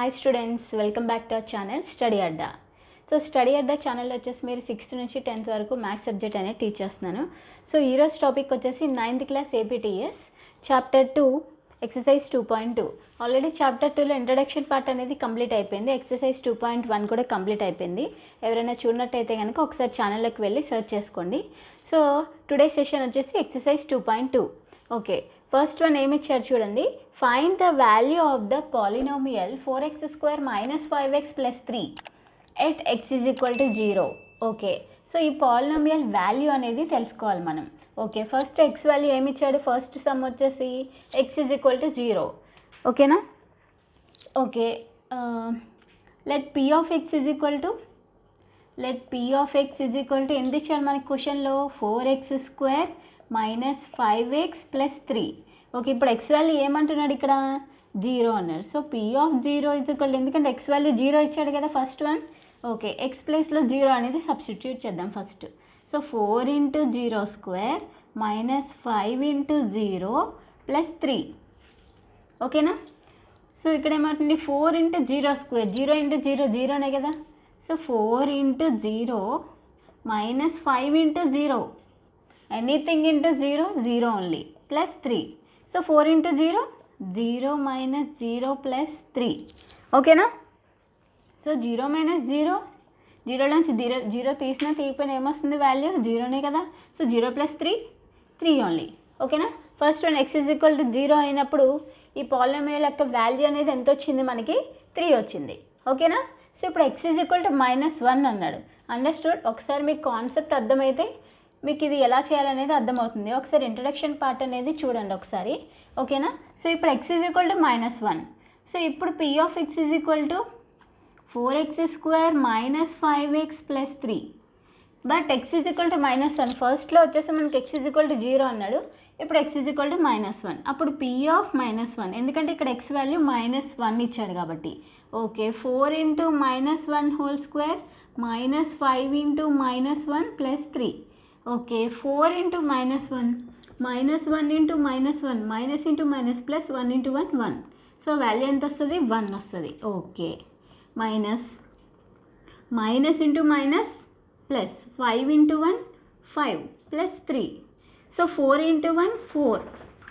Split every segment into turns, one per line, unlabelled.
Hi students, welcome back to our channel study Adda. So study Adda ఛానల్లో వచ్చేసి మీరు 6th నుంచి 10th వరకు మ్యాథ్స్ సబ్జెక్ట్ అనేది టీచ్ చేస్తున్నాను. సో ఈరోజు టాపిక్ వచ్చేసి 9th class AP TS chapter 2 exercise 2.2. Already chapter 2లో ఇంట్రడక్షన్ పార్ట్ అనేది కంప్లీట్ అయిపోయింది. ఎక్సర్సైజ్ 2.1 కూడా కంప్లీట్ అయిపోయింది. ఎవరైనా చూడనట్టయితే కనుక ఒకసారి ఛానల్లోకి వెళ్ళి సెర్చ్ చేసుకోండి. సో టుడే సెషన్ వచ్చేసి ఎక్సర్సైజ్ 2.2. ఓకే, ఫస్ట్ వన్ ఏమి ఇచ్చారు చూడండి. Find the value of the polynomial 4x² - 5x + 3 at x = 0. Okay, so ఈ పాలినోమియల్ వాల్యూ అనేది తెలుసుకోవాలి మనం. ఓకే, ఫస్ట్ x వాల్యూ ఏమి ఇచ్చాడు? ఫస్ట్ సమ్ వచ్చేసి x = 0. ఓకేనా? Okay, let p of x ఎంత ఇచ్చాడు మనకి క్వశ్చన్లో? 4x² - 5x + 3. ఓకే, ఇప్పుడు x వాల్యూ ఏమంటున్నాడు ఇక్కడ? 0 అన్నాడు. సో p of 0 ఎందుకంటే x వాల్యూ 0 ఇచ్చాడు కదా ఫస్ట్ వన్. ఓకే, x ప్లేస్లో 0 అనేది సబ్స్టిట్యూట్ చేద్దాం ఫస్ట్. సో 4 × 0² - 5 × 0 + 3. ఓకేనా? సో ఇక్కడ ఏమవుతుంది? 4 × 0², 0 × 0 0నే కదా. So 4 × 0 - 5 × 0, anything × 0 0 only, +3. సో 4 × 0 0 - 0 + 3. ఓకేనా? సో 0 - 0, 0లోంచి 0 తీసినా తీయకపోయినా ఏమొస్తుంది? వాల్యూ 0నే కదా. So 0 + 3 3 only. ఓకేనా? ఫస్ట్ వన్ x = 0 అయినప్పుడు ఈ పాలినోమియల్ యొక్క వాల్యూ అనేది ఎంత వచ్చింది మనకి? 3 వచ్చింది. ఓకేనా? సో ఇప్పుడు x = -1 అన్నాడు. అండర్స్టూడ్? ఒకసారి మీకు కాన్సెప్ట్ అర్థమైతే మీకు ఇది ఎలా చేయాలనేది అర్థమవుతుంది. ఒకసారి ఇంట్రడక్షన్ పార్ట్ అనేది చూడండి ఒకసారి. ఓకేనా? సో ఇప్పుడు x = -1. సో ఇప్పుడు p of x = 4x² - 5x + 3. But x = -1. ఫస్ట్లో వచ్చేసి మనకి x = 0 అన్నాడు. ఇప్పుడు x = -1. అప్పుడు p of -1, ఎందుకంటే ఇక్కడ x వాల్యూ -1 ఇచ్చాడు కాబట్టి. ఓకే, 4 × -1² - 5 × -1 + 3. ఓకే, 4 × -1 - 1 - -1 -× -+1 × 1 1. సో వాల్యూ ఎంత వస్తుంది? 1 వస్తుంది. Okay, minus × minus plus 5 × 1 5 + 3. So 4 × 1 4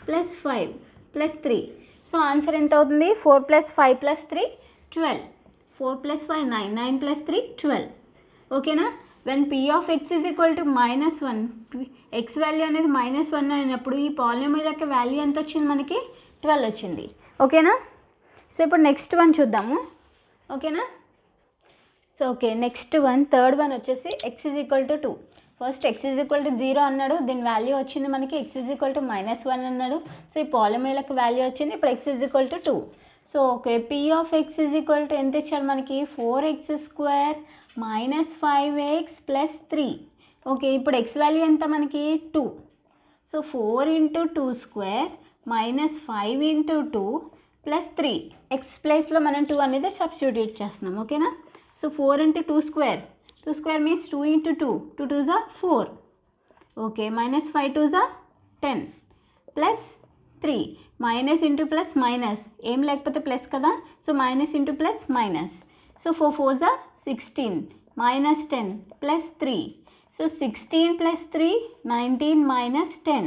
+ 5 + 3. So answer ఎంత అవుతుంది? 4 + 5 + 3 12. 4 + 5 9, 9 + 3 12. ఓకేనా? When p of x = -1, x value అనేది -1 అయినప్పుడు ఈ పాలినోమియల్ యొక్క వాల్యూ ఎంత వచ్చింది మనకి? 12 వచ్చింది. ఓకేనా? సో ఇప్పుడు నెక్స్ట్ వన్ చూద్దాము. ఓకేనా? So okay, next one third one వచ్చేసి x = 2. ఫస్ట్ x = 0 అన్నాడు, దీని వాల్యూ వచ్చింది మనకి x = -1 అన్నాడు. సో ఈ పాలినోమియల్ యొక్క వాల్యూ వచ్చింది. ఇప్పుడు x = 2. So okay, p of x = ఎంత ఇచ్చాడు మనకి? 4x² - 5x + 3. ఓకే, ఇప్పుడు x వాల్యూ ఎంత మనకి? 2. సో 4 × 2² - 5 × 2 + 3. x ప్లేస్లో మనం 2 అనేది సబ్స్టిట్యూట్ చేస్తున్నాం. ఓకేనా? So 4 × 2² 2² means 2 × 2, 2 2s are 4. Okay, -5 2s are 10 + 3. Minus into plus minus, ఏం లేకపోతే ప్లస్ కదా. So minus into plus minus. So 4 4s are 16 -10 + 3. So 16 + 3 19 - 10.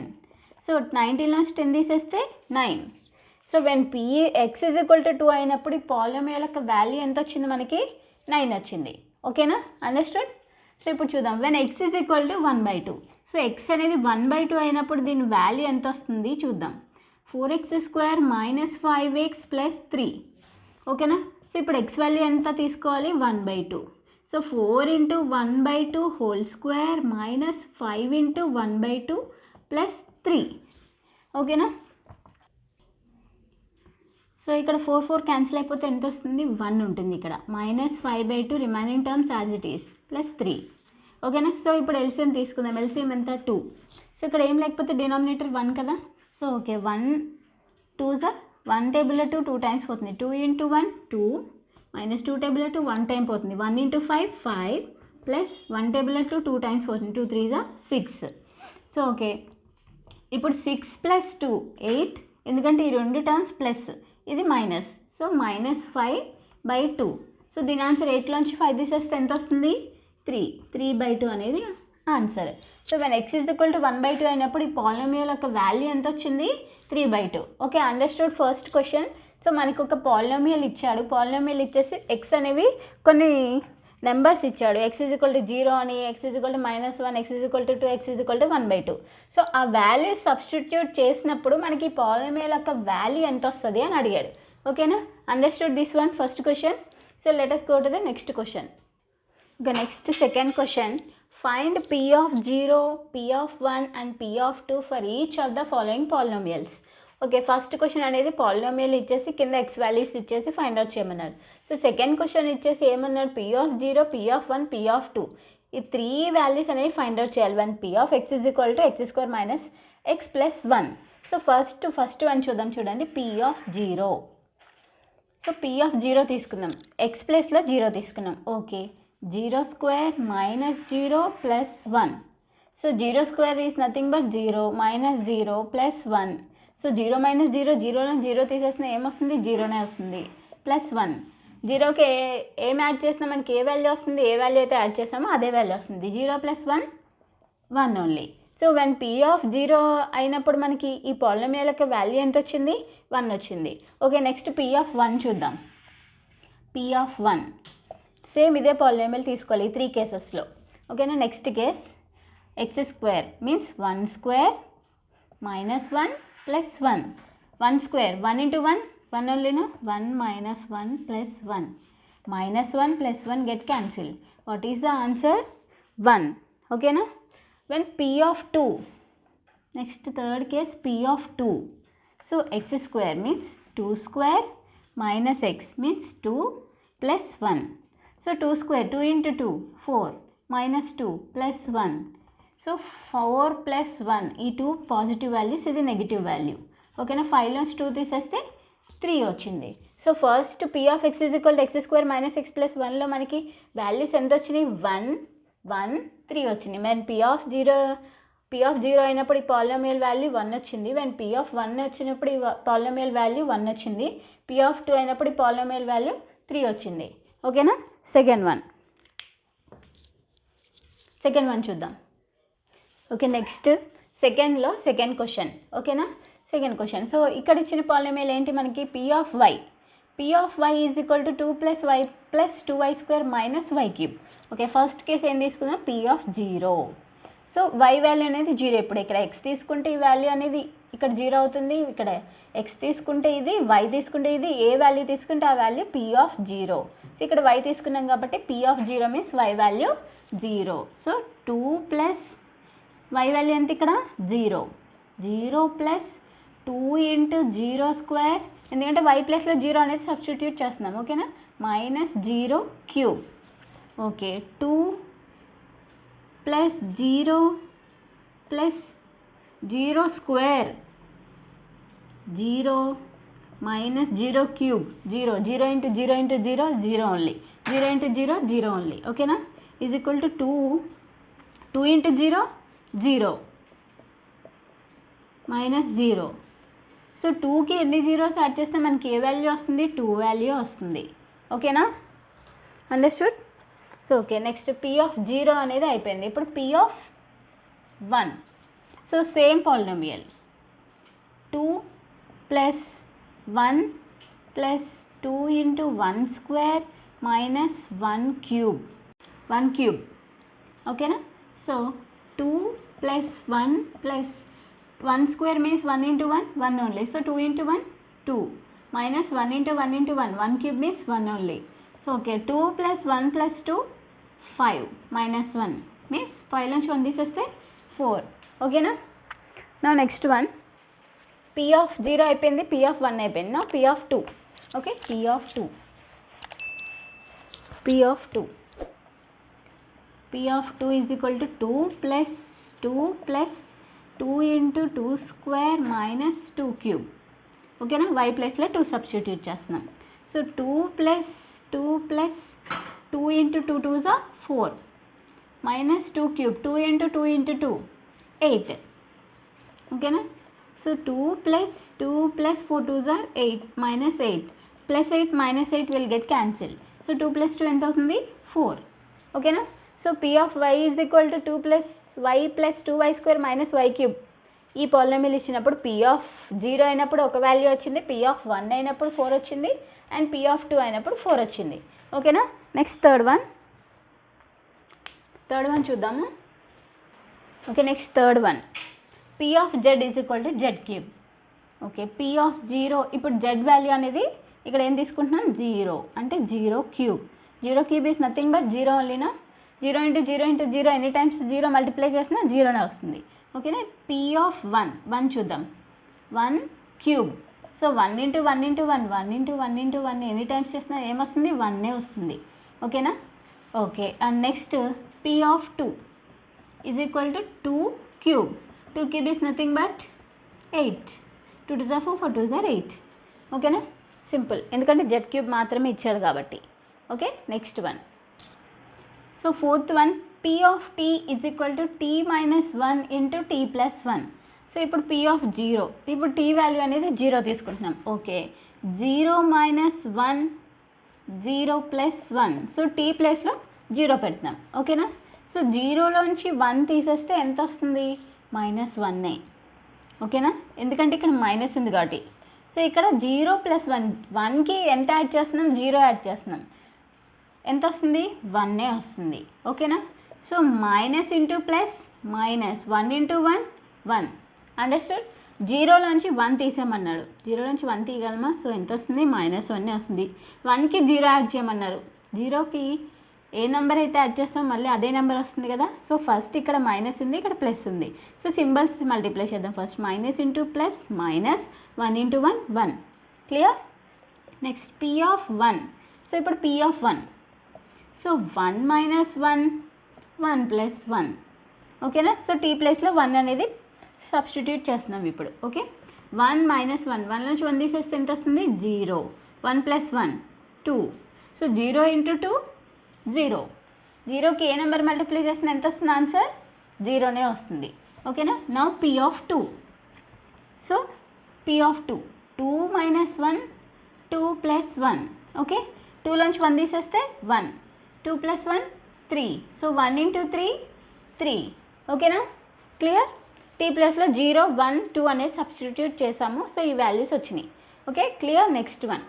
So 19లోంచి 10 తీసేస్తే 9. సో వెన్ x = 2 అయినప్పుడు ఈ పాలినోమియల్ యొక్క వాల్యూ ఎంత వచ్చింది మనకి? 9 వచ్చింది. ఓకేనా? అండర్స్టూడ్? సో ఇప్పుడు చూద్దాం. When x = 1/2. సో x అనేది 1/2 అయినప్పుడు దీని వాల్యూ ఎంత వస్తుంది చూద్దాం. 4x² - 5x + 3. ఓకేనా? సో ఇప్పుడు x వాల్యూ ఎంత తీసుకోవాలి? 1/2. So 4 × 1/2 whole square - 5 × 1/2 + 3. ఓకేనా? సో ఇక్కడ 4 4 క్యాన్సిల్ అయిపోతే ఎంత వస్తుంది? 1 ఉంటుంది ఇక్కడ. -5/2 remaining terms as it is +3. ఓకేనా? సో ఇప్పుడు ఎల్సిఎం తీసుకుందాం. ఎల్సిఎం ఎంత? 2. సో ఇక్కడ ఏం లేకపోతే డినామినేటర్ 1 కదా. సో ఓకే, 1 2s are 1 టేబుల్లో 2 2 టైమ్స్ పోతుంది. 2 × 1 2 -2 టేబుల్లో 2 1 టైం పోతుంది. 1 × 5 5 ప్లస్ 1 టేబుల్లో 2 2 టైమ్స్ పోతుంది. 2 3s are 6. సో ఓకే, ఇప్పుడు 6 + 2 8, ఎందుకంటే ఈ రెండు టర్మ్స్ ప్లస్, ఇది మైనస్. సో -5 1/2. సో దీని ఆన్సర్ 8లోంచి 5 తీసేస్తే ఎంత వస్తుంది? 3/2 అనేది answer. So when x is equal to 1/2 అయినప్పుడు ఈ పాలినోమియల్ యొక్క వాల్యూ ఎంత వచ్చింది? 3/2. Okay, understood first question. So మనకు ఒక పాలినోమియల్ ఇచ్చాడు. పాలినోమియల్ ఇచ్చేసి x అనేవి కొన్ని నెంబర్స్ ఇచ్చాడు. x ఈజ్ ఈక్వల్ టు 0 అని, x is equal to -1, x is equal to 2, x is equal to 1/2. So ఆ వాల్యూ సబ్స్టిట్యూట్ చేసినప్పుడు మనకి ఈ పాలినోమియల్ యొక్క వాల్యూ ఎంత వస్తుంది అని అడిగాడు. ఓకేనా, understood this one first question. So let us go to the next question. Okay, next second question. Find p of 0, p of 1 and p of 2 for each of the following polynomials. Okay, first question అనేది polynomial ఇచ్చేసి కింద X values ఇచ్చేసి find out చేయమన్నారు. So second question ఇచ్చేసి ఏమన్నారు? p of 0, p of 1, p of 2 ఈ 3 values అనేవి find out చేయాలి. One p of x is equal to x² minus x plus 1. So first one చూద్దాం. చూడండి, p of 0. So p of 0 తీసుకుందాం, x ప్లేస్లో 0 తీసుకున్నాం. Okay, 0² minus 0 plus 1. So 0² is nothing but 0 minus 0 plus 1. So 0 minus 0, 0లో 0 తీసేసిన ఏమొస్తుంది? 0నే వస్తుంది. Plus 1. 0కి ఏం యాడ్ చేసినా మనకి ఏ వాల్యూ వస్తుంది? ఏ వాల్యూ అయితే యాడ్ చేసామో అదే వాల్యూ వస్తుంది. 0 plus 1 1 only. So when p of 0 అయినప్పుడు మనకి ఈ పాలినోమియల్ యొక్క వాల్యూ ఎంత వచ్చింది? 1 వచ్చింది. ఓకే, నెక్స్ట్ p of 1 చూద్దాం. p of 1 సేమ్ ఇదే పాలినోమియల్ తీసుకోవాలి ఈ 3 కేసెస్లో. ఓకేనా, next case x² means 1² minus 1 plus 1. 1² 1 into 1 1 ఓన్లీనా? 1 minus 1 plus 1. Minus 1 plus 1 get cancel. What is the answer? 1. ఓకేనా, when p of 2, next third case p of 2. So x² means 2² minus x means 2 plus 1. So 2² 2 into 2 4 minus 2 plus 1. So 4 plus 1 ఈ 2 positive values, ఇది negative value. ఓకేనా, 5లోంచి 2 తీసేస్తే 3 వచ్చింది. So first p of x is equal to x² minus x plus 1లో మనకి values ఎంత వచ్చినాయి? 1 1 3 వచ్చినాయి. వెన్ p of 0 అయినప్పుడు ఈ పాలినోమియల్ వాల్యూ 1 వచ్చింది. వెన్ p of 1 వచ్చినప్పుడు ఈ పాలినోమియల్ వాల్యూ 1 వచ్చింది. p of 2 అయినప్పుడు ఈ పాలినోమియల్ వాల్యూ 3 వచ్చింది. ఓకేనా, సెకండ్ వన్ చూద్దాం. ఓకే, నెక్స్ట్ సెకండ్లో సెకండ్ క్వశ్చన్. ఓకేనా, సెకండ్ క్వశ్చన్. సో ఇక్కడ ఇచ్చిన పాలినోమియల్ ఏంటి మనకి? p of y is equal to 2 plus y plus 2y² minus y³. Okay, first case ఏం తీసుకుందాం? p of 0. So y value అనేది 0. ఇప్పుడు ఇక్కడ x తీసుకుంటే ఈ వాల్యూ అనేది ఇక్కడ 0 అవుతుంది. ఇక్కడ x తీసుకుంటే ఇది, y తీసుకుంటే ఇది, ఏ వాల్యూ తీసుకుంటే ఆ వాల్యూ p of 0. సో ఇక్కడ y తీసుకున్నాం కాబట్టి p of 0 means y value 0. So 2 plus y value ఎంత? ఇక్కడ 0. 0 ప్లస్ 2 ఇంటూ 0², ఎందుకంటే y ప్లస్లో 0 అనేది సబ్స్టిట్యూట్ చేస్తున్నాం. ఓకేనా, minus 0³. Okay, 2 plus 0 plus 0² 0 minus 0³ 0 0 into 0 into 0 0 only. 0 into 0 0 only. ఓకేనా, is equal to 2 into 0 0 minus 0. So 2కి ఎన్ని జీరోస్ యాడ్ చేస్తే మనకి ఏ వాల్యూ వస్తుంది? 2 వాల్యూ వస్తుంది. ఓకేనా, understood. So okay, next p of 0 అనేది అయిపోయింది. ఇప్పుడు p of 1. So same polynomial 2 plus 1 plus 2 into 1² minus 1³ ఓకేనా. So 2 plus 1 plus 1² means 1 into 1 1 only. So 2 into 1 2 minus 1 into 1 into 1 1³ means 1 only. So okay, 2 plus 1 plus 2 5 minus 1 means 5లోంచి 1 తీసేస్తే 4. ఓకేనా, నా next one p of 0 అయిపోయింది, p of 1 అయిపోయింది. నా p of 2. Okay, p of 2 is equal to 2 plus 2 into 2² minus 2³. ఓకేనా, y ప్లస్లో 2 substitute చేస్తున్నాం. So 2 plus 2 into 2 2s are 4 minus 2³ 2 into 2 into 2 8. ఓకేనా, so 2 plus 4 2s are 8 minus 8 plus 8 minus 8 will get cancel. So 2 + 2 ఎంత అవుతుంది? 4. ఓకేనా? So P of y is equal to 2 + y + 2y² - y³ ఈ polynomial ఇచ్చినప్పుడు P of 0 అయినప్పుడు ఒక value వచ్చింది, P of 1 అయినప్పుడు 4 వచ్చింది, అండ్ P of 2 అయినప్పుడు 4 వచ్చింది. ఓకేనా? నెక్స్ట్ థర్డ్ వన్ చూద్దాము. Okay, next third one P of z is equal to z³. Okay, P of 0 ఇప్పుడు z వాల్యూ అనేది ఇక్కడ ఏం తీసుకుంటున్నాం? 0 అంటే 0³ 0³ is nothing but 0 ఓన్లీనా? 0 × 0 × 0 any times 0 multiply చేసినా 0నే వస్తుంది. ఓకేనా? P of 1 చూద్దాం. 1³ సో 1 × 1 × 1 1 × 1 × 1 ఎనీ టైమ్స్ చేసినా ఏమొస్తుంది? 1నే వస్తుంది. ఓకేనా? Okay, and next P of 2 is equal to 2³ 2³ is nothing but 8. 2 2s are 4 4 2s are 8. ఓకేనా? సింపుల్, ఎందుకంటే z³ మాత్రమే ఇచ్చాడు కాబట్టి. Okay, next one. So fourth one P of t is equal to t - 1 × t + 1. So ఇప్పుడు P of 0 ఇప్పుడు t value అనేది 0 తీసుకుంటున్నాం. Okay, 0 - 1 0 + 1 so t ప్లేస్లో 0 పెడుతున్నాం. ఓకేనా? సో 0లోంచి 1 తీసేస్తే ఎంత వస్తుంది? -1. ఓకేనా? ఎందుకంటే ఇక్కడ మైనస్ ఉంది కాబట్టి. సో ఇక్కడ 0 + 1 1కి ఎంత యాడ్ చేస్తున్నాం? 0 యాడ్ చేస్తున్నాం. ఎంత వస్తుంది? 1నే వస్తుంది. ఓకేనా? So minus into plus minus 1 × 1 1. Understood? 0లోంచి 1 తీసేయమన్నాడు. 0లోంచి 1 తీయగలమా? సో ఎంత వస్తుంది? -1నే వస్తుంది. 1కి 0 యాడ్ చేయమన్నారు. 0కి ఏ నెంబర్ అయితే యాడ్ చేస్తామో మళ్ళీ అదే నెంబర్ వస్తుంది కదా. సో ఫస్ట్ ఇక్కడ మైనస్ ఉంది, ఇక్కడ ప్లస్ ఉంది. సో సింబల్స్ మల్టిప్లై చేద్దాం. First minus into plus minus 1 × 1 1. Clear? Next P of 1. So ఇప్పుడు P of 1 సో 1 - 1 1 + 1. ఓకేనా? సో t ప్లేస్లో 1 అనేది సబ్స్టిట్యూట్ చేస్తున్నాం ఇప్పుడు. ఓకే, 1 - 1 1లోంచి 1 తీసేస్తే ఎంత వస్తుంది? 0. 1 + 1 2. సో 0 × 2 0. 0కి ఏ నెంబర్ మల్టిప్లై చేస్తే ఎంత వస్తుంది? ఆన్సర్ 0నే వస్తుంది. ఓకేనా? Now P of 2. So P of 2 2 - 1 2 + 1. Okay, 2లోంచి 1 తీసేస్తే 1 2 + 1 3. సో 1 × 3 3. ఓకేనా? క్లియర్? t ప్లేస్లో 0 1 2 అనేది సబ్స్టిట్యూట్ చేసాము. సో ఈ వాల్యూస్ వచ్చినాయి. Okay, clear? Next one.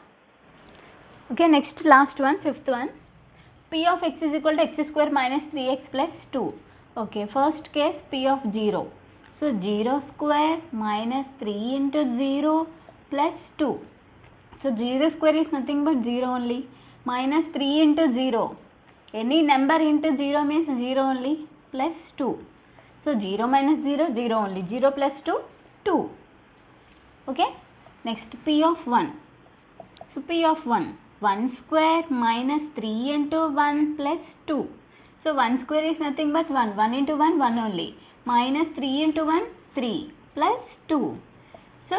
Okay, next last one, fifth one. P of x is equal to x² - 3x + 2. Okay, first case P of 0. So 0² - 3 × 0 + 2. So 0² is nothing but 0 only. -3 × 0. Any number into 0 means 0 only. + 2. So 0 - 0 0 only. 0 + 2 2. Okay. Next P of 1. So P of 1. 1² - 3 × 1 + 2. So 1² is nothing but 1. 1 × 1 1 only. -3 × 1 3 + 2. So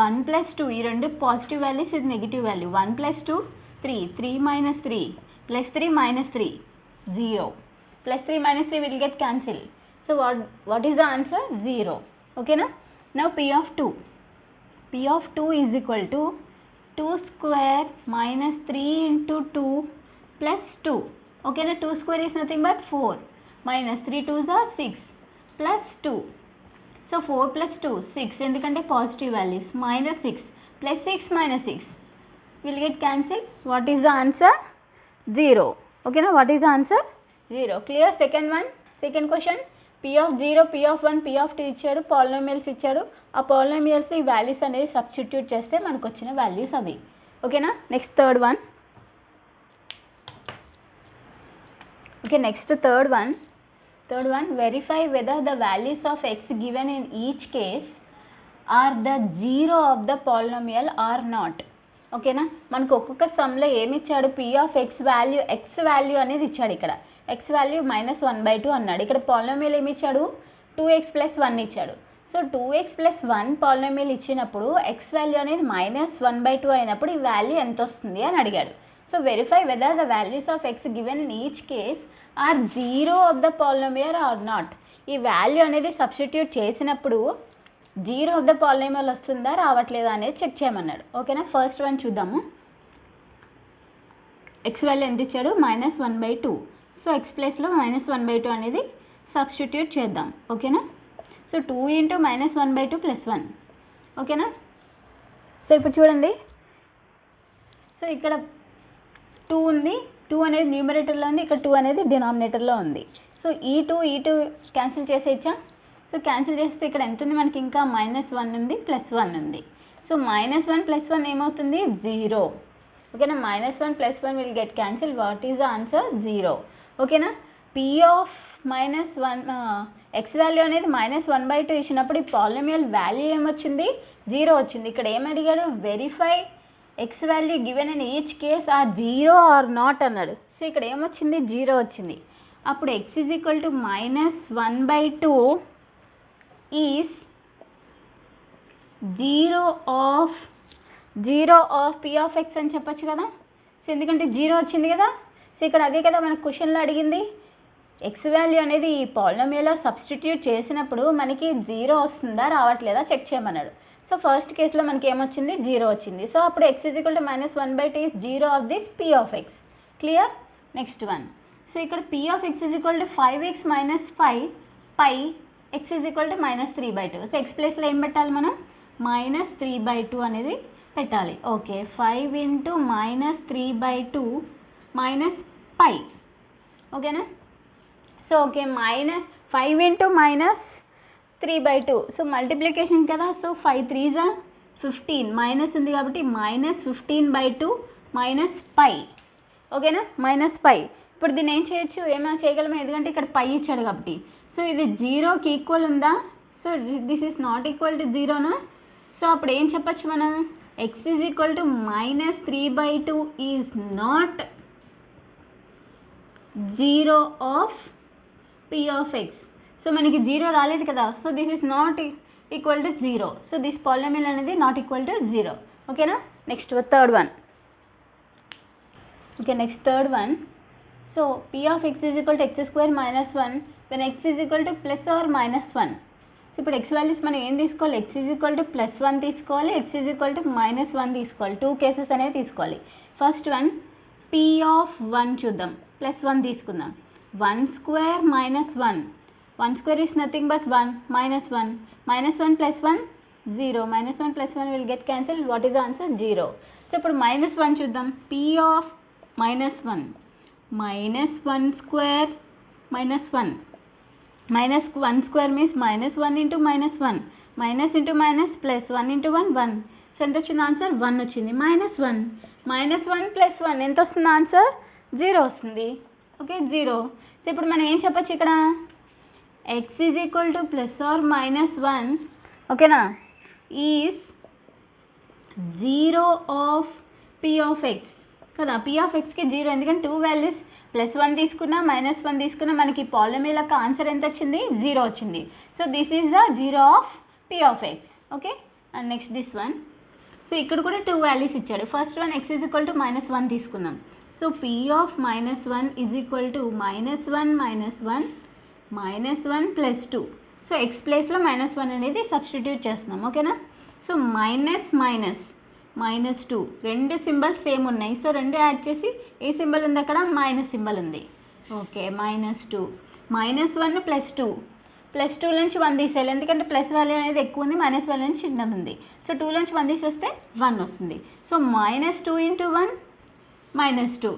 1 + 2 ఈ రెండు positive values, ఇది negative value. 1 + 2 3 3 - 3 + 3 -3 0. +3 - 3 will get cancel. So what is the answer? 0. Okay na? Now P of 2. P of 2 is equal to 2² - 3 × 2 + 2. Okay na? 2² is nothing but 4. -3 2s are 6 + 2. So 4 + 2 6 ఎందుకంటే positive values. -6 +6 -6 will get cancel. What is the answer? 0. Okay na? What is the answer? 0. Clear? Second one, second question. P of 0, P of 1, P of 2 ఇచ్చాడు, polynomials ఇచ్చాడు. ఆ polynomials ఈ values అనేది substitute చేస్తే మనకు వచ్చిన values అవి. ఓకేనా? Next third one. Okay, next third one. Verify whether the values of x given in each case are the zero of the polynomial or not. ఓకేనా? మనకు ఒక్కొక్క సమ్లో ఏమి ఇచ్చాడు? P of x value, x value అనేది ఇచ్చాడు. ఇక్కడ X value -1/2 అన్నాడు. ఇక్కడ పాలినామియల్ ఏమి ఇచ్చాడు? 2x + 1 ఇచ్చాడు. సో 2x + 1 పాలినామియల్ ఇచ్చినప్పుడు ఎక్స్ వాల్యూ అనేది -1/2 అయినప్పుడు ఈ వాల్యూ ఎంత వస్తుంది అని అడిగాడు. So verify whether the values of x given in each case are zero of the polynomial or not. ఈ వాల్యూ అనేది సబ్స్టిట్యూట్ చేసినప్పుడు జీరో ఆఫ్ ద పాలినామియల్ వస్తుందా రావట్లేదా అనేది చెక్ చేయమన్నాడు. ఓకేనా? ఫస్ట్ వన్ చూద్దాము. ఎక్స్ వాల్యూ ఎంత ఇచ్చాడు -1/2. సో ఎక్స్ ప్లేస్లో -1/2 అనేది సబ్స్టిట్యూట్ చేద్దాం. ఓకేనా. సో 2 × -1/2 + 1. ఓకేనా. సో ఇప్పుడు చూడండి, సో ఇక్కడ 2 ఉంది, 2 అనేది న్యూమరేటర్లో ఉంది, ఇక్కడ 2 అనేది డినామినేటర్లో ఉంది. సో ఈ 2 క్యాన్సిల్ చేసేయచ్చా. సో క్యాన్సిల్ చేస్తే ఇక్కడ ఎంత ఉంది మనకి, ఇంకా -1 ఉంది, +1 ఉంది. సో -1 + 1 ఏమవుతుంది 0. ఓకేనా. -1 + 1 will get cancel. What is the answer 0. ఓకేనా. P ఆఫ్ -1 ఎక్స్ వాల్యూ అనేది -1/2 ఇచ్చినప్పుడు ఈ పాలినామియల్ వాల్యూ ఏమొచ్చింది 0 వచ్చింది. ఇక్కడ ఏం అడిగాడు, verify x value given in each case are 0 or not అన్నాడు. సో ఇక్కడ ఏమొచ్చింది 0 వచ్చింది. అప్పుడు x = -1/2 is 0 of P of x అని చెప్పొచ్చు కదా. సో ఎందుకంటే 0 వచ్చింది కదా. సో ఇక్కడ అదే కదా మన క్వశ్చన్లో అడిగింది. ఎక్స్ వాల్యూ అనేది ఈ పాలినామియల్లో సబ్స్టిట్యూట్ చేసినప్పుడు మనకి 0 వస్తుందా రావట్లేదా చెక్ చేయమన్నాడు. సో ఫస్ట్ కేసులో మనకి ఏమొచ్చింది 0 వచ్చింది. సో అప్పుడు x = -1/2 is 0 of this P of x. Clear. Next one. So ఇక్కడ P ఆఫ్ x = 5x - 5 పై x = -3/2. సో ఎక్స్ ప్లేస్లో ఏం పెట్టాలి మనం, -3/2 అనేది పెట్టాలి. ఓకే. 5 × -3/2 -π. ఓకేనా. So okay, -5 × -3/2. సో మల్టిప్లికేషన్ కదా. సో 5 3s are 15, మైనస్ ఉంది కాబట్టి -15/2 -π. ఓకేనా, -π. ఇప్పుడు దీన్ని ఏం చేయొచ్చు, ఏమైనా చేయగలమా, ఎందుకంటే ఇక్కడ π ఇచ్చాడు కాబట్టి. సో ఇది 0కి ఈక్వల్ ఉందా. So this is not equal to 0నా. సో అప్పుడు ఏం చెప్పచ్చు మనం, x = -3/2 is not 0 of P of x. So మనకి 0 రాలేదు కదా. So this is not equal to 0. So this polynomial అనేది నాట్ ఈక్వల్ టు 0. ఓకేనా. Next third one. Okay, next third one. So P of x = x² - 1 when x = + or -1. So ఇప్పుడు x values మనం ఏం తీసుకోవాలి, x = +1 తీసుకోవాలి, x = -1 తీసుకోవాలి. 2 cases అనేవి తీసుకోవాలి. ఫస్ట్ వన్ P ఆఫ్ 1 చూద్దాం, +1 తీసుకుందాం. 1² - 1. 1² is nothing but 1 -1. -1 + 1 0. -1 + 1 will get cancelled. What is the answer 0. So ఇప్పుడు -1 చూద్దాం. P of -1 -1² - 1. -1² means -1 × -1 -1 × +1 × 1 1. సో ఎంత వచ్చింది ఆన్సర్ 1 వచ్చింది. -1 + 1 ఎంత వస్తుంది ఆన్సర్ 0 వస్తుంది. ఓకే, 0. సో ఇప్పుడు మనం ఏం చెప్పచ్చు ఇక్కడ, x = +or -1 ఓకేనా is 0 of P of x కదా. P ఆఫ్ xకి 0, ఎందుకంటే 2 వాల్యూస్ +1 తీసుకున్నా -1 తీసుకున్నా మనకి పాలినామియల్ యొక్క ఆన్సర్ ఎంత వచ్చింది 0 వచ్చింది. So this is the 0 of P of x. Okay. And next this one. So ఇక్కడ కూడా 2 వాల్యూస్ ఇచ్చాడు. ఫస్ట్ వన్ x = -1 తీసుకుందాం. So P of -1 = -1 + 2. So x ప్లేస్లో -1 అనేది సబ్స్టిట్యూట్ చేస్తున్నాం. ఓకేనా. సో -2 రెండు సింబల్స్ సేమ్ ఉన్నాయి. సో రెండు యాడ్ చేసి ఏ సింబల్ ఉంది అక్కడ, మైనస్ సింబల్ ఉంది. ఓకే, -2 -1 + 2 +2 నుంచి 1 తీసేయాలి, ఎందుకంటే ప్లస్ వాల్యూ అనేది ఎక్కువ ఉంది, మైనస్ వాల్యూ నుంచి చిన్నది ఉంది. సో 2 నుంచి 1 తీసేస్తే 1 వస్తుంది. సో -2 × 1 -2.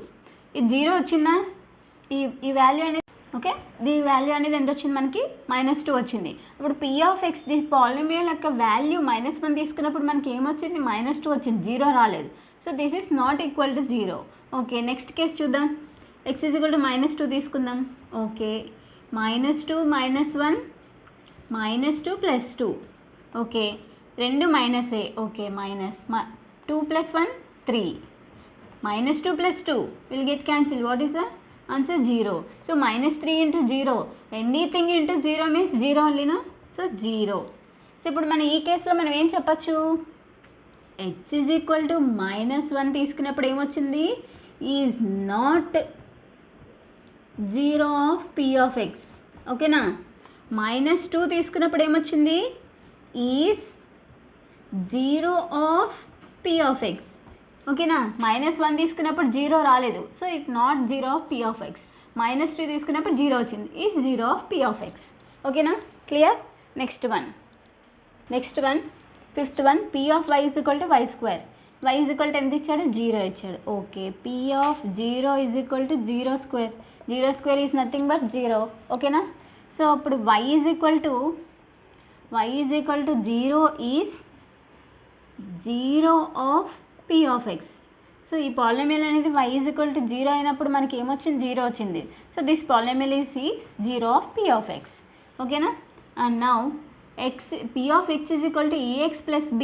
ఇది 0 వచ్చిందా, ఈ వాల్యూ అనేది. ఓకే, దీ వాల్యూ అనేది ఎంత వచ్చింది మనకి -2 వచ్చింది. ఇప్పుడు P of x the polynomial యొక్క వాల్యూ -1 తీసుకున్నప్పుడు మనకి ఏమొచ్చింది -2 వచ్చింది, 0 రాలేదు. So this is not equal to 0. Okay, next case చూద్దాం. x = -2 తీసుకుందాం. ఓకే, -2 -1 -2 + 2. ఓకే, రెండు మైనసే. Okay, -2 + 1 3. -2 + 2 will get cancel. What is the answer 0. So -3 × 0, anything × 0 means 0 ఓన్లీనా. సో 0. సో ఇప్పుడు మనం ఈ కేసులో మనం ఏం చెప్పచ్చు, x = -1 తీసుకున్నప్పుడు ఏమొచ్చింది, is not 0 of P of x. ఓకేనా. -2 తీసుకున్నప్పుడు ఏమొచ్చింది, is 0 of P of x. ఓకేనా. -1 తీసుకున్నప్పుడు 0 రాలేదు, so it not 0 of p of x. -2 తీసుకున్నప్పుడు 0 వచ్చింది, is 0 of p of x. ఓకేనా, clear. Next one fifth one, p of y is equal to y square. y is equal to ఎంత ఇచ్చాడు, 0 ఇచ్చాడు. Okay, p of 0 is equal to 0 square. 0 square is nothing but 0. ఓకేనా. So అప్పుడు y is equal to 0 is 0 of p of x. So ఈ polynomial అనేది y is equal to 0 అయినప్పుడు మనకి ఏమొచ్చింది, 0 వచ్చింది. So this polynomial is 0 of p of x. ఓకేనా. And now p of x is equal to ex plus b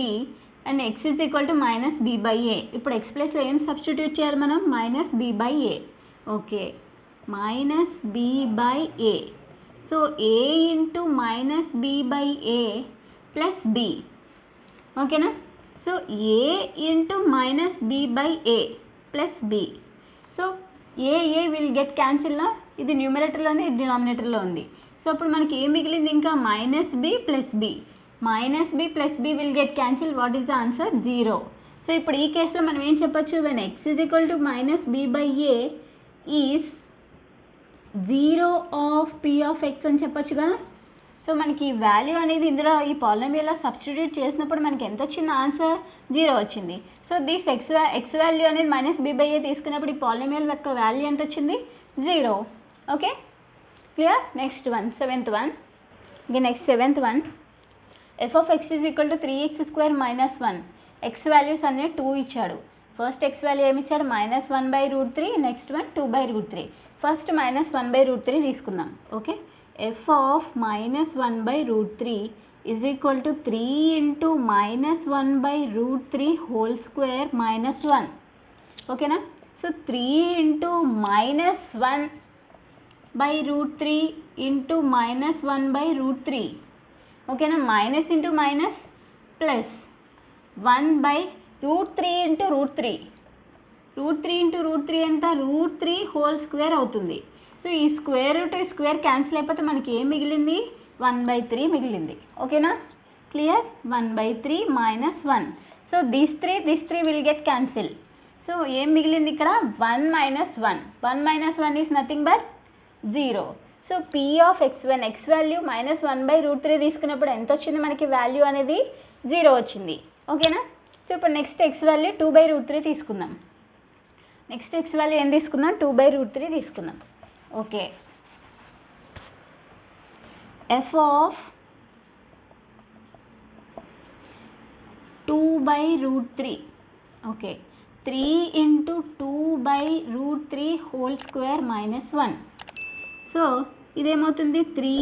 and x is equal to minus b by a. ఇప్పుడు x ప్లస్లో ఏం substitute చేయాలి మనం, minus b by a. Okay, minus b by a. So a into minus b by a plus b. ఓకేనా. So a into minus b by a plus b. So A will get cancel. ఇది న్యూమరేటర్లో ఉంది, ఇది డినామినేటర్లో ఉంది. So అప్పుడు మనకి ఏ మిగిలింది, ఇంకా minus b plus b. Minus b plus b will get cancel. What is the answer, 0. So ఇప్పుడు ఈ కేసులో మనం ఏం చెప్పచ్చు, when x is equal to minus b by a is 0 of p of x అని చెప్పచ్చు కదా. సో మనకి ఈ వాల్యూ అనేది ఇందులో ఈ పాలినామియల్లో సబ్స్టిట్యూట్ చేసినప్పుడు మనకి ఎంత వచ్చింది, ఆన్సర్ 0 వచ్చింది. సో దిస్ ఎక్స్ వాల్యూ అనేది మైనస్ b బై a తీసుకున్నప్పుడు ఈ పాలినామియల్ యొక్క వాల్యూ ఎంత వచ్చింది, 0. Okay, clear. Next one, seventh one f of x is equal to 3x square minus 1. X values అన్నీ 2 ఇచ్చాడు. ఫస్ట్ ఎక్స్ వాల్యూ ఏమి ఇచ్చాడు, -1/√3. Next one 2/√3. ఫస్ట్ -1/√3 తీసుకుందాం. Okay, f of -1/√3 is equal to 3 into -1/√3 whole square minus 1. ఓకేనా. So 3 into -1/√3 into -1/√3. ఓకేనా. Minus into minus plus 1/√3 into √3. √3 into √3 ఎంత, √3 whole square అవుతుంది. So ఈ స్క్వేర్ రూట్ ఈ స్క్వేర్ క్యాన్సిల్ అయిపోతే మనకి ఏం మిగిలింది, 1/3 మిగిలింది. ఓకేనా, clear. 1/3 minus 1. So this 3 will get cancel. So ఏం మిగిలింది ఇక్కడ, 1 minus 1. 1 minus 1 is nothing but 0. So p of x, when x value -1/√3 తీసుకున్నప్పుడు ఎంత వచ్చింది మనకి వాల్యూ అనేది, 0 వచ్చింది. ఓకేనా. సో ఇప్పుడు నెక్స్ట్ x వాల్యూ 2/√3 తీసుకుందాం. నెక్స్ట్ x వాల్యూ ఏం తీసుకుందాం, 2/√3 తీసుకుందాం. Okay, f of 2/√3. Okay, 3 into 2/√3 whole square minus 1. So ఇదేమవుతుంది, 3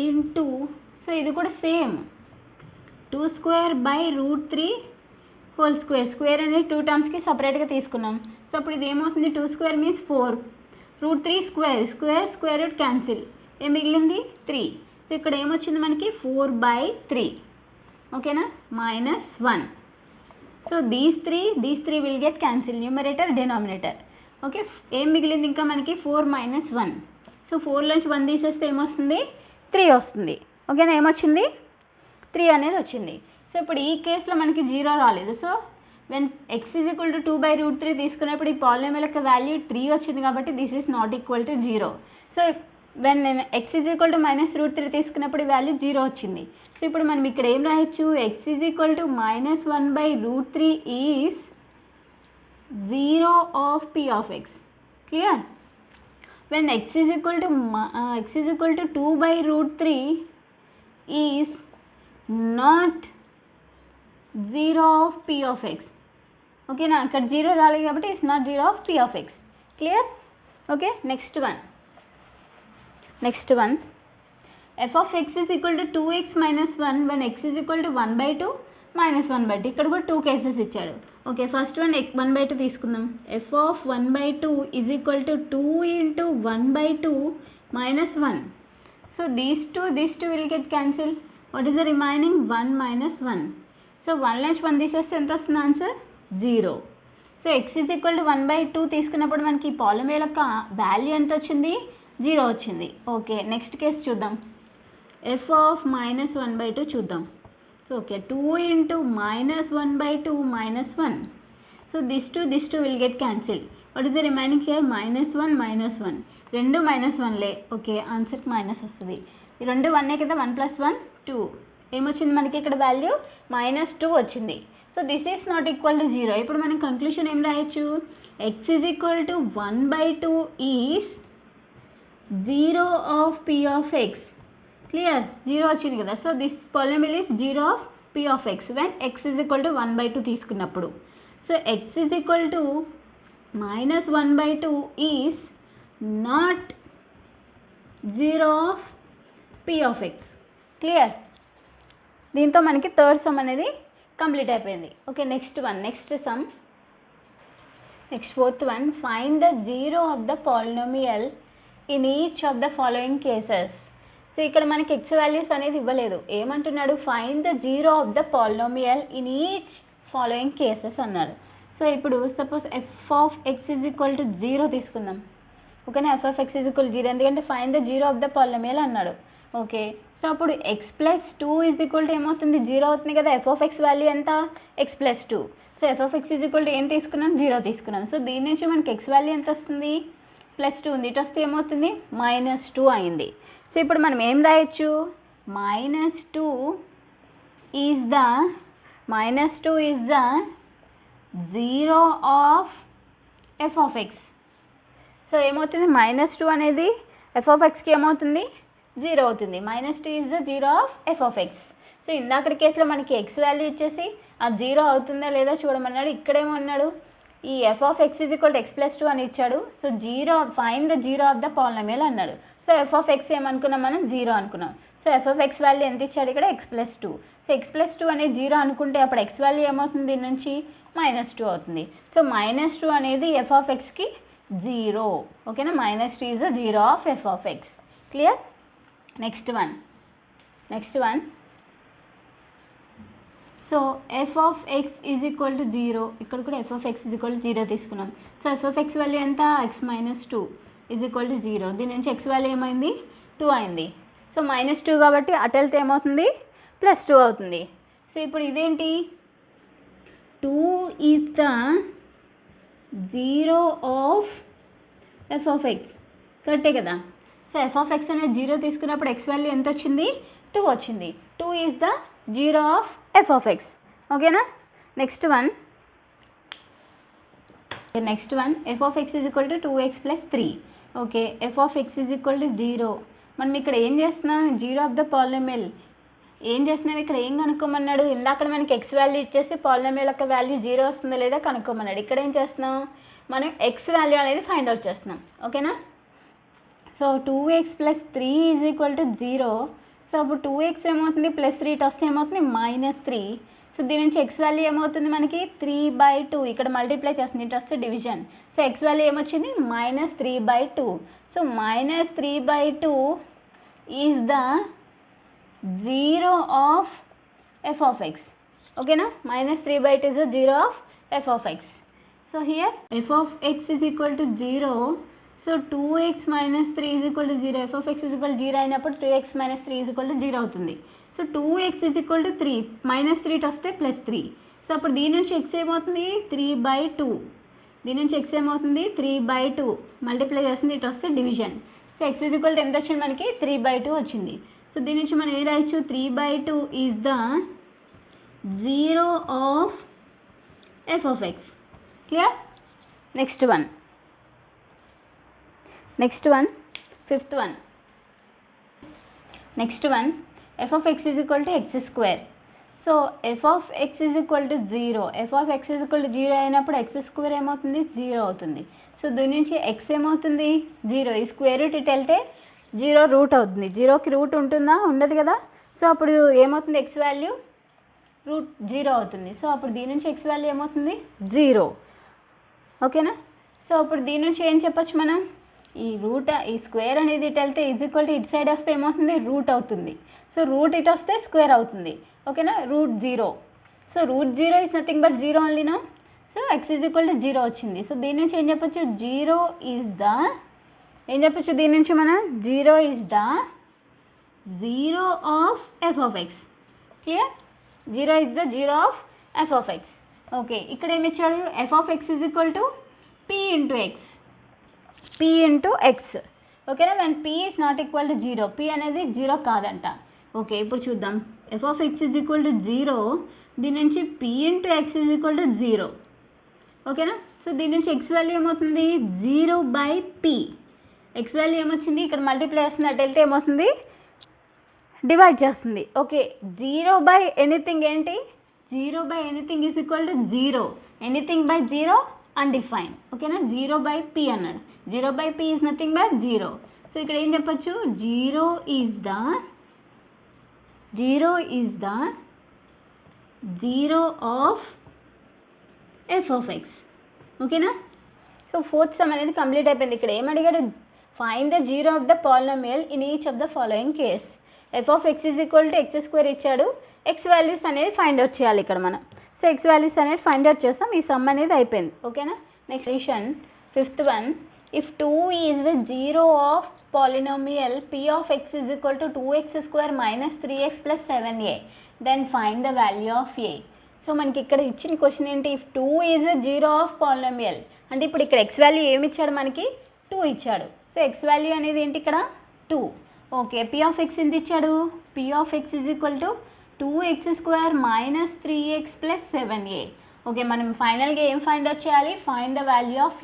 ఇంటూ, సో ఇది కూడా సేమ్ 2/√3 హోల్ స్క్వేర్. స్క్వేర్ అనేది 2 టర్మ్స్కి సపరేట్గా తీసుకున్నాం. సో అప్పుడు ఇది ఏమవుతుంది, 2² మీన్స్ 4. √3 స్క్వేర్ రూట్ క్యాన్సిల్, ఏం మిగిలింది, 3. సో ఇక్కడ ఏమొచ్చింది మనకి, 4/3. ఓకేనా, minus 1. So these three will get cancel, numerator denominator. Okay, ఏం మిగిలింది ఇంకా మనకి, 4 మైనస్ 1. సో 4లోంచి 1 తీసేస్తే ఏమొస్తుంది, 3 వస్తుంది. ఓకేనా, ఏమొచ్చింది, 3 అనేది వచ్చింది. సో ఇప్పుడు ఈ కేసులో మనకి 0 రాలేదు. So when x is equal to 2/√3 తీసుకున్నప్పుడు ఈ పాలినామియల్ యొక్క వాల్యూ 3 వచ్చింది కాబట్టి this is not equal to 0. So when నేను x ఈజ్ ఈక్వల్ టు -√3 తీసుకున్నప్పుడు ఈ వాల్యూ 0 వచ్చింది. సో ఇప్పుడు మనం ఇక్కడ ఏం రాయొచ్చు, x is equal to -1/√3 is 0 of p of x. Clear. When x is equal to 2/√3 is not 0 of p of x. ఓకేనా, అక్కడ 0 రాలేదు కాబట్టి it's not 0 of p of x. Clear. Okay, next one f of x is equal to 2x minus 1 when x is equal to 1/2 minus 1/2. ఇక్కడ కూడా 2 cases ఇచ్చాడు. Okay, first one 1/2 తీసుకుందాం. f of 1/2 is equal to 2 into 1/2 minus 1. So these two will get cancel. What is the remaining, 1 minus 1. So 1 నుంచి 1 తీసేస్తే ఎంత వస్తుంది answer, 0. So x is equal to 1/2 తీసుకున్నప్పుడు మనకి పాలినామియల్ యొక్క వాల్యూ ఎంత వచ్చింది, 0 వచ్చింది. ఓకే, నెక్స్ట్ కేసు చూద్దాం. f ఆఫ్ -1/2 చూద్దాం. Okay, 2 into minus 1 by 2 minus 1. So this 2 will get cancelled. What is the remaining here? Minus 1 minus 1. రెండు మైనస్ వన్లే. ఓకే, ఆన్సర్కి మైనస్ వస్తుంది. ఈ రెండు వన్నే కదా, 1 + 1 2. ఏమొచ్చింది మనకి ఇక్కడ వాల్యూ? -2 వచ్చింది. So this is not equal to 0. ఇప్పుడు మనం కంక్లూషన్ ఏం రాయొచ్చు? x is equal to 1/2 is 0 of p of x. Clear? 0 వచ్చింది కదా. So this polynomial is 0 of p of x when x is equal to 1/2 తీసుకున్నప్పుడు. So x is equal to -1/2 is not 0 of p of x. Clear? దీంతో మనకి third sum అనేది complete అయిపోయింది. Okay, next some. Next fourth one. Find the 0 of the polynomial in each of the following cases. So ఇక్కడ మనకి X values అనేది ఇవ్వలేదు. ఏమంటున్నాడు? Find the 0 of the polynomial in each following cases అన్నారు. So ఇప్పుడు suppose f of x is equal to 0 తీసుకుందాం. ఓకేనా? f of x is equal 0, ఎందుకంటే find the 0 of the polynomial అన్నాడు. ఓకే, సో అప్పుడు x + 2 ఈజ్ ఈక్వల్ టు ఏమవుతుంది? 0 అవుతుంది కదా. f ఆఫ్ x వాల్యూ ఎంత? x + 2. So f of x is equal to ఏం తీసుకున్నాం? 0 తీసుకున్నాం. సో దీని నుంచి మనకి x వాల్యూ ఎంత వస్తుంది? +2 ఉంది. ఇటు వస్తే ఏమవుతుంది? -2 అయింది. సో ఇప్పుడు మనం ఏం రాయొచ్చు? -2 is the 0 of f of x. So ఏమవుతుంది? -2 అనేది f ఆఫ్ xకి ఏమవుతుంది? 0 అవుతుంది. -2 is the 0 of f of x. So ఇందాకటి కేసులో మనకి x వాల్యూ ఇచ్చేసి ఆ 0 అవుతుందా లేదా చూడమన్నాడు. ఇక్కడేమన్నాడు? ఈ f of x is equal to x + 2 అని ఇచ్చాడు. So 0 find the 0 of the polynomial అన్నాడు. సో f ఆఫ్ x ఏమనుకున్నాం మనం? 0 అనుకున్నాం. So f of x value ఎంత ఇచ్చాడు ఇక్కడ? x + 2. సో x + 2 అనేది 0 అనుకుంటే అప్పుడు x వాల్యూ ఏమవుతుంది? దీని నుంచి -2 అవుతుంది. సో -2 అనేది f ఆఫ్ xకి 0. ఓకేనా? -2 is the 0 of f of x. Clear? Next one. So f of x is equal to 0. ఇక్కడ కూడా f of x is equal to 0 తీసుకున్నాం. So f of x value ఎంత? x - 2 is equal to 0. దీని నుంచి x value ఏమైంది? 2 అయింది. So -2 కాబట్టి అటు వెళ్తే ఏమవుతుంది? +2 అవుతుంది. సో ఇప్పుడు ఇదేంటి? 2 is the 0 of f of x. కరెక్టే కదా. సో f ఆఫ్ x అనేది 0 తీసుకున్నప్పుడు x వాల్యూ ఎంత వచ్చింది? 2 వచ్చింది. 2 is the 0 of f of x. ఓకేనా? Next one f of x is equal to 2x + 3. Okay, f of x is equal to 0. మనం ఇక్కడ ఏం చేస్తున్నాం? 0 ఆఫ్ ద పాలినామియల్ ఏం చేస్తున్నాం? ఇక్కడ ఏం కనుక్కోమన్నాడు? ఇందాక మనకి x వాల్యూ ఇచ్చేసి పాలినామియల్ యొక్క వాల్యూ 0 వస్తుందా లేదా కనుక్కోమన్నాడు. ఇక్కడ ఏం చేస్తున్నాం? మనం x వాల్యూ అనేది ఫైండ్ అవుట్ చేస్తున్నాం. ఓకేనా? So 2x + 3 is equal to 0. So అప్పుడు 2x ఏమవుతుంది? +3 ఇటు వస్తే ఏమవుతుంది? -3. సో దీని నుంచి x వాల్యూ ఏమవుతుంది మనకి? 3/2. ఇక్కడ మల్టిప్లై చేస్తుంది, ఇటు వస్తే డివిజన్. సో x వాల్యూ ఏమొచ్చింది? -3/2. So -3/2 is the 0 of f of x. ఓకేనా? -3/2 is the 0 of f of x. So here f of x is equal to 0. So 2x - 3 is equal to 0. f of x is equal 0 అయినప్పుడు 2x - 3 is equal to 0 అవుతుంది. So 2x is equal to 3, -3 ఇటు వస్తే +3. So అప్పుడు దీని నుంచి x ఏమవుతుంది? 3/2. దీని నుంచి x ఏమవుతుంది? 3/2. మల్టిప్లై చేస్తుంది, ఇటు వస్తే division. So x is equal to ఎంత వచ్చింది మనకి? 3/2 వచ్చింది. సో దీని నుంచి మనం ఏం రాయొచ్చు? 3/2 is the 0 of f of x. Clear? Next one fifth one. f of x is equal to x². So f of x is equal to 0. f of x is equal to 0 అయినప్పుడు x² ఏమవుతుంది? 0 అవుతుంది. So దీని నుంచి x ఏమవుతుంది? 0. ఈ square root ఇటు వెళ్తే 0 route అవుతుంది. 0కి రూట్ ఉంటుందా? ఉండదు కదా. సో అప్పుడు ఏమవుతుంది? x వాల్యూ √0 అవుతుంది. సో అప్పుడు దీని నుంచి x వాల్యూ ఏమవుతుంది? 0. ఓకేనా? సో అప్పుడు దీని నుంచి ఏం చెప్పచ్చు మనం? ఈ స్క్వేర్ అనేది ఇటు వెళ్తే ఈజ్ ఈక్వల్ టు ఇటు సైడ్ వస్తే ఏమవుతుంది? రూట్ అవుతుంది. సో రూట్ ఇటు వస్తే స్క్వేర్ అవుతుంది. ఓకేనా? √0. So √0 is nothing but 0 only no. So x is equal to 0 వచ్చింది. సో దీని నుంచి ఏం చెప్పచ్చు? 0 ఈజ్ ద దీని నుంచి మనం 0 is the 0 of f of x. Clear? Zero is the zero of f of x. Okay, ఇక్కడ ఏమి ఇచ్చాడు, f of x is equal to p into x, p into x. ఓకేనా, when p is not equal to zero, p అనేది zero కాదంట. Okay, ఇప్పుడు చూద్దాం. F of x is equal to zero, దీని నుంచి p into x is equal to zero. ఓకేనా, so దీని నుంచి ఎక్స్ వాల్యూ ఏమవుతుంది, zero by P. X value ఏమొచ్చింది, ఇక్కడ మల్టిప్లై చేస్తుంది, అటు వెళ్తే ఏమవుతుంది, డివైడ్ చేస్తుంది. ఓకే, జీరో బై ఎనీథింగ్ ఏంటి, zero by anything is equal to zero, anything by zero undefined. ఓకేనా, జీరో బై పీ అన్నాడు, zero by P is nothing but zero. So ఇక్కడ ఏం చెప్పచ్చు, zero is the zero of f of X. ఓకేనా, so fourth sum అనేది complete అయిపోయింది. ఇక్కడ ఏమడిగాడు, find the zero of the polynomial in each of the following case. F of x is equal to x square ఇచ్చాడు, x values అనేది find out చేయాలి ఇక్కడ మనం. So x values అనేది find out చేస్తాం, ఈ సమ్ అనేది అయిపోయింది. ఓకేనా, next question, fifth one. If 2 is the zero of polynomial p of x is equal to 2x square minus 3x plus 7a, then find the value of a. So మనకి ఇక్కడ ఇచ్చిన question ఏంటి, if 2 is the zero of polynomial అంటే ఇప్పుడు ఇక్కడ X value ఏమి ఇచ్చాడు మనకి, 2 ఇచ్చాడు. సో ఎక్స్ వాల్యూ అనేది ఏంటి ఇక్కడ 2. ఓకే, పీ ఆఫ్ ఎక్స్ ఎంత ఇచ్చాడు, P of x is equal to 2x square minus 3x plus 7a. Okay, మనం ఫైనల్గా ఏం ఫైండ్ అవుట్ చేయాలి, find the value of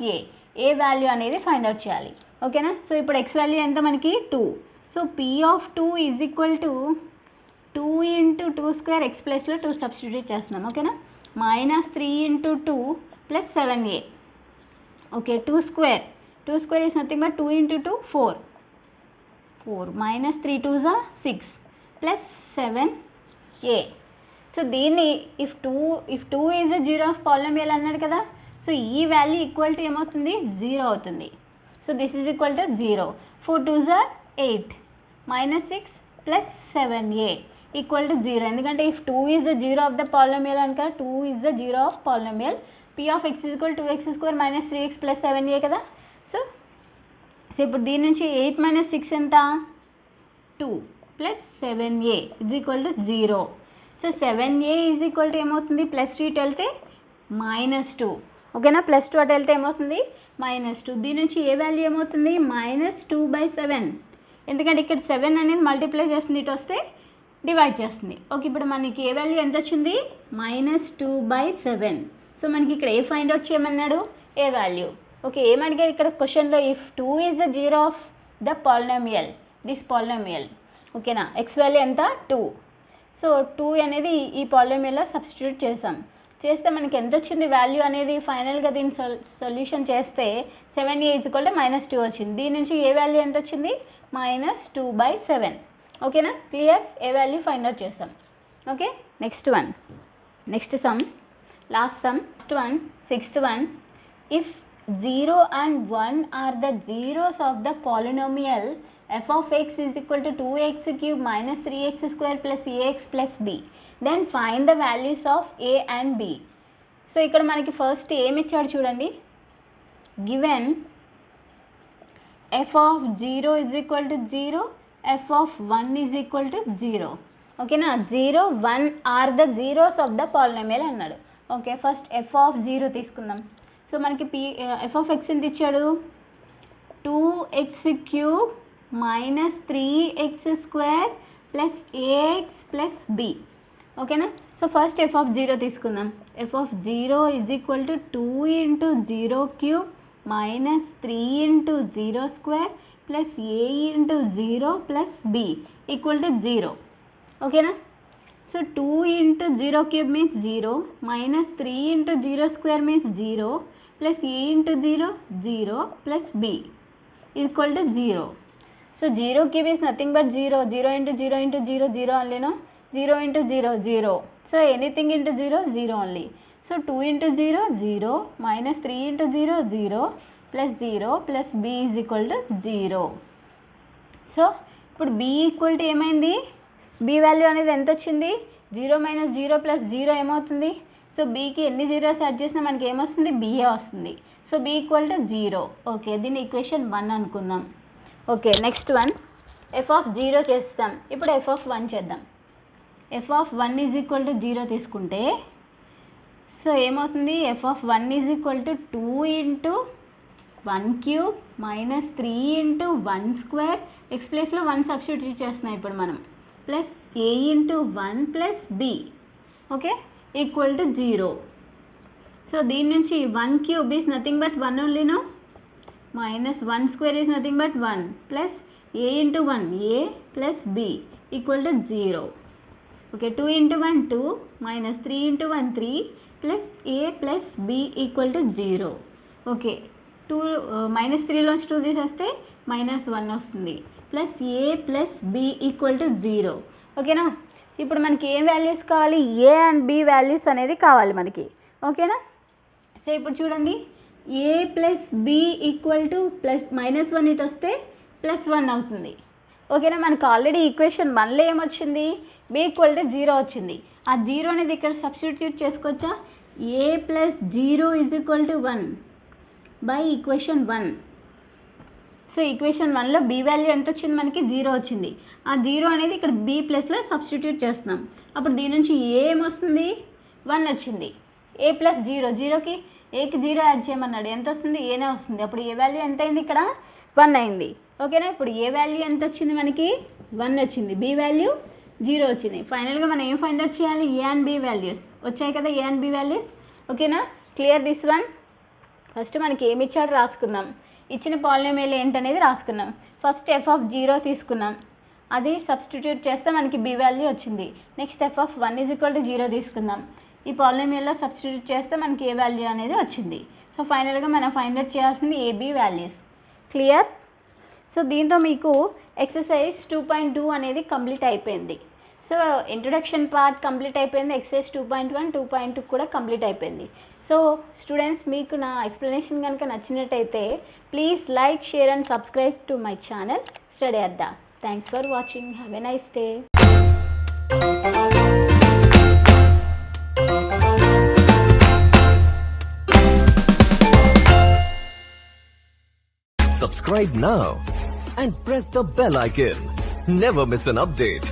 A value అనేది ఫైండ్ అవుట్ చేయాలి. ఓకేనా, సో ఇప్పుడు ఎక్స్ వాల్యూ ఎంత మనకి 2. So P of 2 is equal to 2 into 2 square, X ప్లస్లో 2 సబ్స్టిట్యూట్ చేస్తున్నాం. ఓకేనా, minus 3 into 2 plus 7a. Okay, 2 square is nothing but 2 into 2 4 minus 3 2s 6 plus 7a. So దీన్ని if two is a zero of polynomial అన్నాడు కదా, so ఈ value equal to ఏమవుతుంది, 0 అవుతుంది. So this is equal to 0. 4 2s 8 minus 6 plus 7a equal to 0. ఎందుకంటే if 2 is the zero of the polynomial అనుక 2 is the zero of polynomial, p of x is equal 2x square minus 3x plus 7a కదా. So ఇప్పుడు దీని నుంచి 8 minus 6 ఎంత, 2 plus 7a is equal to 0. So 7a is equal to ఏమవుతుంది, plus 2 ఇటు వెళ్తే -2. ఓకేనా, ప్లస్ 2 అటు వెళ్తే ఏమవుతుంది, -2. దీని నుంచి ఏ వాల్యూ ఏమవుతుంది, -2/7. ఎందుకంటే ఇక్కడ 7 అనేది మల్టిప్లై చేస్తుంది, ఇటు వస్తే డివైడ్ చేస్తుంది. ఓకే, ఇప్పుడు మనకి ఏ వాల్యూ ఎంత వచ్చింది, -2/7. సో మనకి ఇక్కడ ఏ ఫైండ్ అవుట్ చేయమన్నాడు, ఏ వాల్యూ. ఓకే, ఏమడిగారు ఇక్కడ క్వశ్చన్లో, if 2 is the zero of the polynomial, this polynomial. ఓకేనా, ఎక్స్ వాల్యూ ఎంత 2. సో 2 అనేది ఈ పాలినామియల్లో సబ్స్టిట్యూట్ చేస్తే మనకి ఎంత వచ్చింది వాల్యూ అనేది, ఫైనల్గా దీన్ని సొల్యూషన్ చేస్తే 7a ఈజ్ ఈక్వల్ టు -2 వచ్చింది. దీని నుంచి ఏ వాల్యూ ఎంత వచ్చింది, -2/7. ఓకేనా, క్లియర్, ఏ వాల్యూ ఫైండ్ అవుట్ చేస్తాం. Okay, next some, last some, sixth one. If 0 and 1 are the zeros of the polynomial f of x is equal to 2x cube minus 3x square plus ax plus b, then find the values of a and b. So ఇక్కడ మనకి first ఏమి ఇచ్చాడు చూడండి, given f of 0 is equal to 0, f of 1 is equal to 0. ఓకేనా, 0 1 are the zeros of the polynomial అన్నాడు. Okay, first f of 0 తీసుకుందాం. So మనకి F of X ఎంత ఇచ్చాడు, 2x cube minus 3x square plus ax plus b. ఓకేనా, so first f of 0 తీసుకుందాం. F of 0 is equal to 2 into 0 cube minus 3 into 0 square plus a into 0 plus b equal to 0. ఓకేనా, so 2 into 0 cube means 0 minus 3 into 0 square means 0 plus a into 0 plus b equal to 0. So 0 cube is nothing but 0 into 0 into 0 only no, 0 into 0. So anything into 0 only. So 2 into 0 minus 3 into 0 plus b is equal to 0. So ఇప్పుడు b equal to ఏమైంది, b వాల్యూ అనేది ఎంత వచ్చింది, 0 minus 0 plus 0 ఏమవుతుంది. So బీకి ఎన్ని zeros add చేసినా మనకి ఏమొస్తుంది, బిఏ వస్తుంది. So b equal to 0. Okay, దీన్ని ఈక్వేషన్ 1 అనుకుందాం. Okay, next one, f of 0 చేస్తాం. ఇప్పుడు ఎఫ్ ఆఫ్ 1 చేద్దాం. F of 1 is equal to 0 తీసుకుంటే సో ఏమవుతుంది, f of 1 is equal to 2 into 1 cube minus 3 into 1 square, x ప్లేస్లో 1 సబ్స్టిట్యూట్ చేస్తున్నాం ఇప్పుడు మనం, plus a into 1 plus b, okay, equal to 0. So దీని నుంచి 1 cube is nothing but 1 only, no, minus 1 square is nothing but 1 plus a into 1 a plus b equal to 0. Okay, 2 into 1 2 minus 3 into 1 3 plus a plus b equal to 0. Okay, 2 minus 3లోంచి 2 తీసేస్తే minus 1 వస్తుంది, plus a plus b equal to 0. ఓకేనా, ఇప్పుడు మనకి ఏ values కావాలి, ఏ and B values అనేది కావాలి మనకి. ఓకేనా, సో ఇప్పుడు చూడండి, a plus b equal to plus minus 1 ఇటు వస్తే ప్లస్ 1 అవుతుంది. ఓకేనా, మనకు ఆల్రెడీ ఈక్వేషన్ 1లో ఏమొచ్చింది, బి ఈక్వల్ టు 0 వచ్చింది. ఆ 0 అనేది ఇక్కడ సబ్స్టిట్యూట్ చేసుకోవచ్చా, a plus 0 is equal to 1 by equation 1. So equation 1లో బి వాల్యూ ఎంత వచ్చింది మనకి, 0 వచ్చింది. ఆ 0 అనేది ఇక్కడ బి ప్లస్లో సబ్స్టిట్యూట్ చేస్తున్నాం. అప్పుడు దీని నుంచి ఏ ఏమొస్తుంది, 1 వచ్చింది. ఏ ప్లస్ 0, 0కి ఏకి 0 యాడ్ చేయమన్నాడు, ఎంత వస్తుంది, ఏనే వస్తుంది. అప్పుడు ఏ వాల్యూ ఎంత అయింది, ఇక్కడ 1 అయింది. ఓకేనా, ఇప్పుడు ఏ వాల్యూ ఎంత వచ్చింది మనకి, 1 వచ్చింది, బి వాల్యూ 0 వచ్చింది. ఫైనల్గా మనం ఏం ఫైండ్ అవుట్ చేయాలి, ఏ అండ్ బి వాల్యూస్ వచ్చాయి కదా, ఏ అండ్ బి వాల్యూస్. ఓకేనా, క్లియర్ దిస్ వన్. ఫస్ట్ మనకి ఏమి ఇచ్చాడు రాసుకుందాం, ఇచ్చిన పాలినోమియల్ ఏంటనేది రాసుకున్నాం. ఫస్ట్ ఎఫ్ ఆఫ్ 0 తీసుకున్నాం, అది సబ్స్టిట్యూట్ చేస్తే మనకి బి వాల్యూ వచ్చింది. Next F of 1 is equal to 0 తీసుకుందాం, ఈ పాలినోమియల్లో సబ్స్టిట్యూట్ చేస్తే మనకి ఏ వాల్యూ అనేది వచ్చింది. సో ఫైనల్గా మనం ఫైండ్ అవుట్ చేయాల్సింది ఏబీ వాల్యూస్. క్లియర్. సో దీంతో మీకు ఎక్సర్సైజ్ 2.2 అనేది కంప్లీట్ అయిపోయింది. సో ఇంట్రొడక్షన్ పార్ట్ కంప్లీట్ అయిపోయింది, ఎక్సర్సైజ్ 2.1 2.2 కూడా కంప్లీట్ అయిపోయింది. సో స్టూడెంట్స్, మీకు నా ఎక్స్ప్లెనేషన్ కనుక నచ్చినట్టయితే please like, share and subscribe to my channel study Adda. Thanks for watching, have a nice day.
Subscribe now and press the bell icon. Never miss an update.